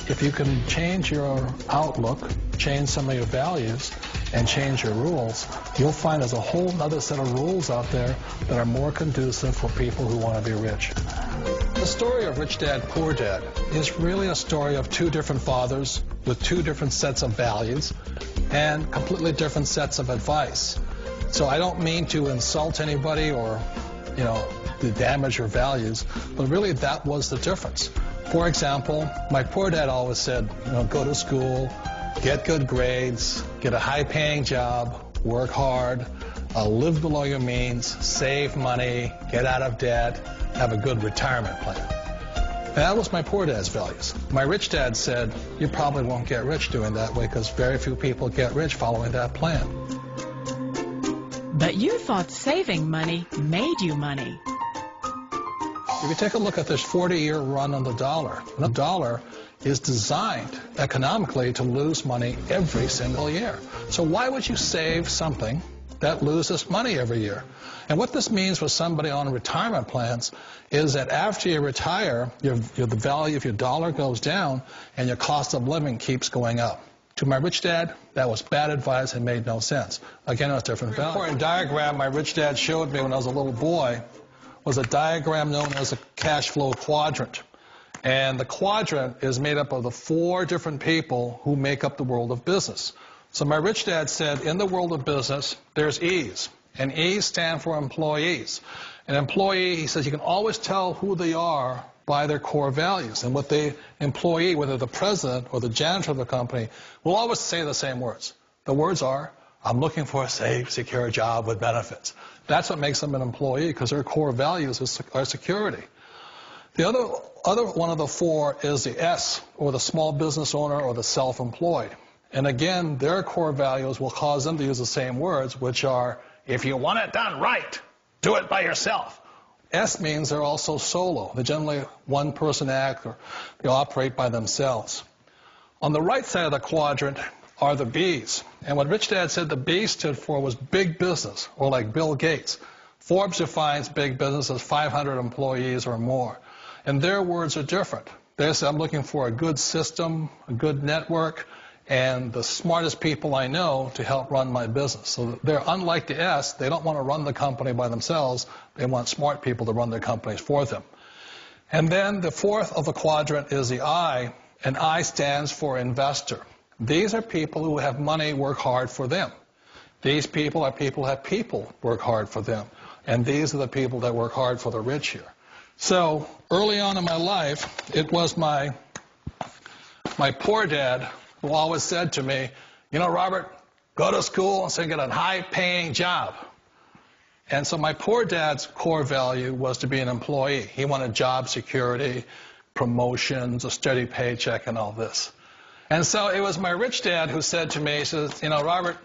if you can change your outlook, change some of your values, and change your rules, you'll find there's a whole other set of rules out there that are more conducive for people who want to be rich. The story of Rich Dad, Poor Dad is really a story of two different fathers with two different sets of values and completely different sets of advice. So I don't mean to insult anybody or, to damage your values, but really that was the difference. For example, my poor dad always said, go to school, get good grades, get a high-paying job, work hard, live below your means, save money, get out of debt, have a good retirement plan. That was my poor dad's values. My rich dad said, you probably won't get rich doing that way because very few people get rich following that plan. But you thought saving money made you money. If you take a look at this 40-year run on the dollar is designed economically to lose money every single year. So why would you save something that loses money every year? And what this means for somebody on retirement plans is that after you retire, the value of your dollar goes down and your cost of living keeps going up. To my rich dad, that was bad advice and made no sense. Again, it was different value. The important diagram my rich dad showed me when I was a little boy was a diagram known as a cash flow quadrant. And the quadrant is made up of the 4 different people who make up the world of business. So my rich dad said, in the world of business, there's E's. And E's stand for employees. An employee, he says, you can always tell who they are by their core values. And what the employee, whether the president or the janitor of the company, will always say the same words. The words are, I'm looking for a safe, secure job with benefits. That's what makes them an employee, because their core values are security. The other one of the 4 is the S, or the small business owner or the self-employed. And again, their core values will cause them to use the same words, which are, if you want it done right, do it by yourself. S means they're also solo. They're generally one-person act, or they operate by themselves. On the right side of the quadrant are the B's. And what Rich Dad said the B stood for was big business, or like Bill Gates. Forbes defines big business as 500 employees or more. And their words are different. They say, I'm looking for a good system, a good network, and the smartest people I know to help run my business. So they're unlike the S. They don't want to run the company by themselves. They want smart people to run their companies for them. And then the 4th of the quadrant is the I, and I stands for investor. These are people who have money work hard for them. These people are people who have people work hard for them. And these are the people that work hard for the rich here. So early on in my life, it was my poor dad who always said to me, Robert, go to school and get a high-paying job. And so my poor dad's core value was to be an employee. He wanted job security, promotions, a steady paycheck, and all this. And so it was my rich dad who said to me, he says, Robert,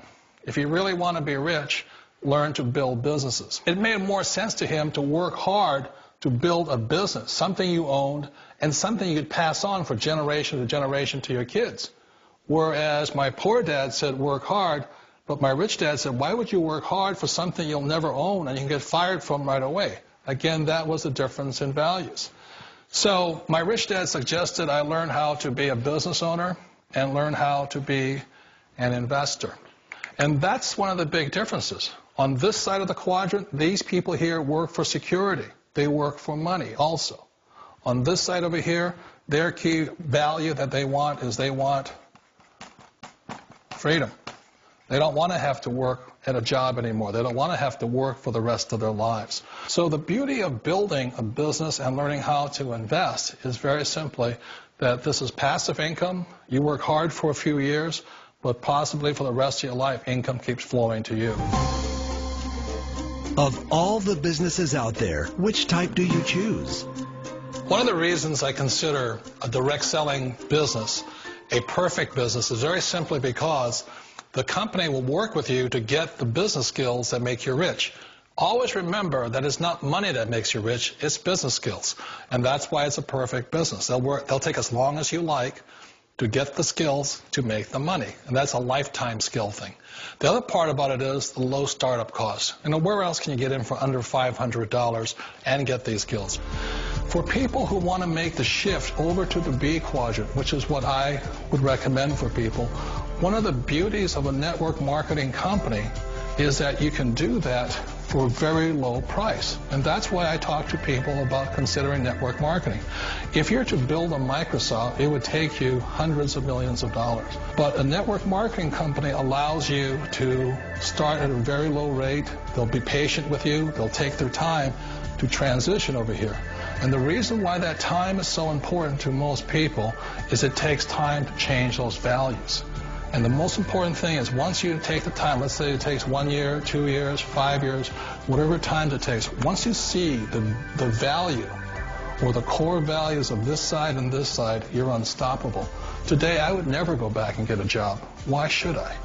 if you really want to be rich, learn to build businesses. It made more sense to him to work hard to build a business, something you owned, and something you could pass on for generation to generation to your kids. Whereas my poor dad said work hard, but my rich dad said, why would you work hard for something you'll never own and you can get fired from right away? Again, that was the difference in values. So my rich dad suggested I learn how to be a business owner and learn how to be an investor. And that's one of the big differences. On this side of the quadrant, these people here work for security. They work for money also. On this side over here, their key value that they want is they want freedom. They don't want to have to work at a job anymore. They don't want to have to work for the rest of their lives. So the beauty of building a business and learning how to invest is very simply that this is passive income. You work hard for a few years, but possibly for the rest of your life, income keeps flowing to you. Of all the businesses out there, which type do you choose? One of the reasons I consider a direct selling business a perfect business is very simply because the company will work with you to get the business skills that make you rich. Always remember that it's not money that makes you rich, it's business skills. And that's why it's a perfect business. They'll take as long as you like to get the skills to make the money. And that's a lifetime skill thing. The other part about it is the low startup cost. Where else can you get in for under $500 and get these skills? For people who want to make the shift over to the B quadrant, which is what I would recommend for people, one of the beauties of a network marketing company is that you can do that for a very low price. And that's why I talk to people about considering network marketing. If you're to build a Microsoft, it would take you hundreds of millions of dollars. But a network marketing company allows you to start at a very low rate. They'll be patient with you. They'll take their time to transition over here. And the reason why that time is so important to most people is it takes time to change those values. And the most important thing is once you take the time, let's say it takes 1 year, 2 years, 5 years, whatever time it takes, once you see the value or the core values of this side and this side, you're unstoppable. Today, I would never go back and get a job. Why should I?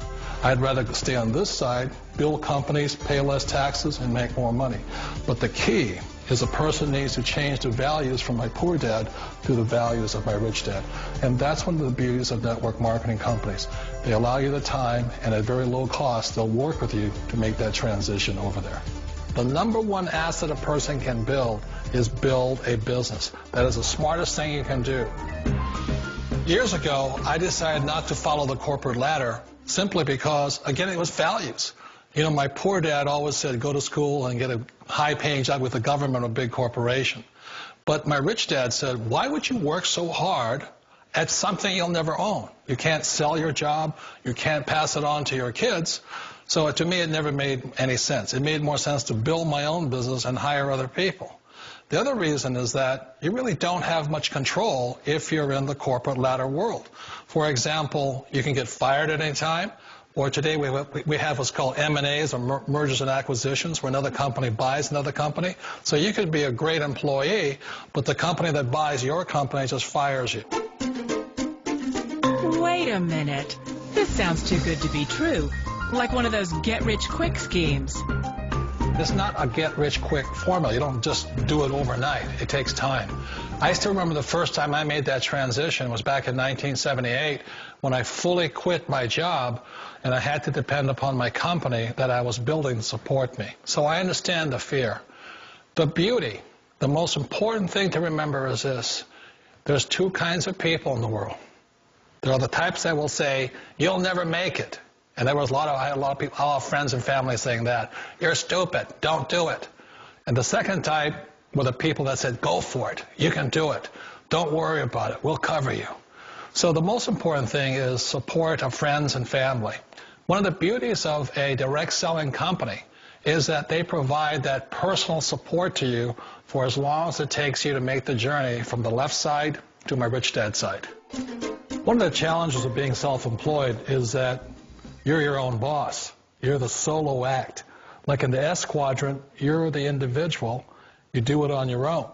I'd rather stay on this side, build companies, pay less taxes, and make more money. But the key is a person needs to change the values from my poor dad to the values of my rich dad. And that's one of the beauties of network marketing companies. They allow you the time, and at very low cost, they'll work with you to make that transition over there. The number one asset a person can build is build a business. That is the smartest thing you can do. Years ago, I decided not to follow the corporate ladder simply because, again, it was values. You know, my poor dad always said, go to school and get a high-paying job with the government or a big corporation. But my rich dad said, why would you work so hard at something you'll never own? You can't sell your job. You can't pass it on to your kids. So to me, it never made any sense. It made more sense to build my own business and hire other people. The other reason is that you really don't have much control if you're in the corporate ladder world. For example, you can get fired at any time. Or today we have what's called M&As, or mergers and acquisitions, where another company buys another company. So you could be a great employee, but the company that buys your company just fires you. Wait a minute. This sounds too good to be true. Like one of those get-rich-quick schemes. It's not a get-rich-quick formula. You don't just do it overnight. It takes time. I still remember the first time I made that transition was back in 1978 when I fully quit my job and I had to depend upon my company that I was building to support me. So I understand the fear. The beauty, the most important thing to remember is this. There's two kinds of people in the world. There are the types that will say, you'll never make it. And there was I had a lot of people, all friends and family saying that. You're stupid. Don't do it. And the second type were the people that said, go for it. You can do it. Don't worry about it. We'll cover you. So the most important thing is support of friends and family. One of the beauties of a direct selling company is that they provide that personal support to you for as long as it takes you to make the journey from the left side to my rich dad side. One of the challenges of being self-employed is that you're your own boss. You're the solo act. Like in the S quadrant, you're the individual. You do it on your own.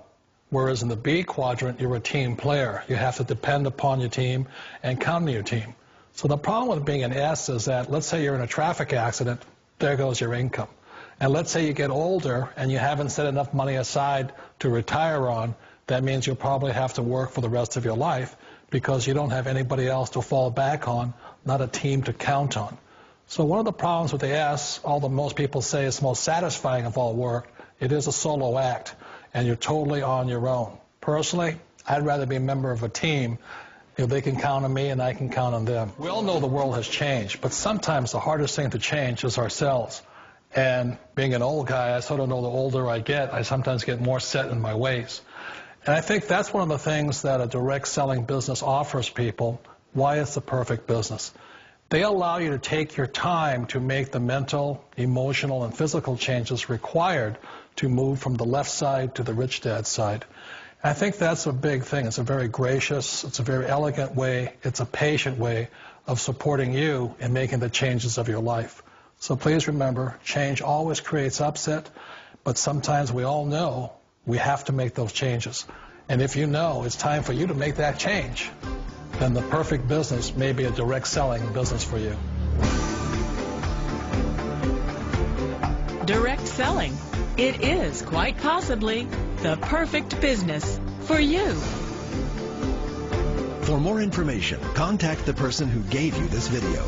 Whereas in the B quadrant, you're a team player. You have to depend upon your team and count on your team. So the problem with being an S is that, let's say you're in a traffic accident, there goes your income. And let's say you get older and you haven't set enough money aside to retire on, that means you'll probably have to work for the rest of your life because you don't have anybody else to fall back on, not a team to count on. So one of the problems with the S, although most people say it's most satisfying of all work, it is a solo act, and you're totally on your own. Personally, I'd rather be a member of a team if they can count on me and I can count on them. We all know the world has changed, but sometimes the hardest thing to change is ourselves. And being an old guy, I sort of know the older I get, I sometimes get more set in my ways. And I think that's one of the things that a direct selling business offers people, why it's the perfect business. They allow you to take your time to make the mental, emotional, and physical changes required to move from the left side to the rich dad side. I think that's a big thing. It's a very gracious, it's a very elegant way, it's a patient way of supporting you in making the changes of your life. So please remember, change always creates upset, but sometimes we all know we have to make those changes. And if you know it's time for you to make that change, then the perfect business may be a direct selling business for you. Direct selling. It is quite possibly the perfect business for you. For more information, contact the person who gave you this video.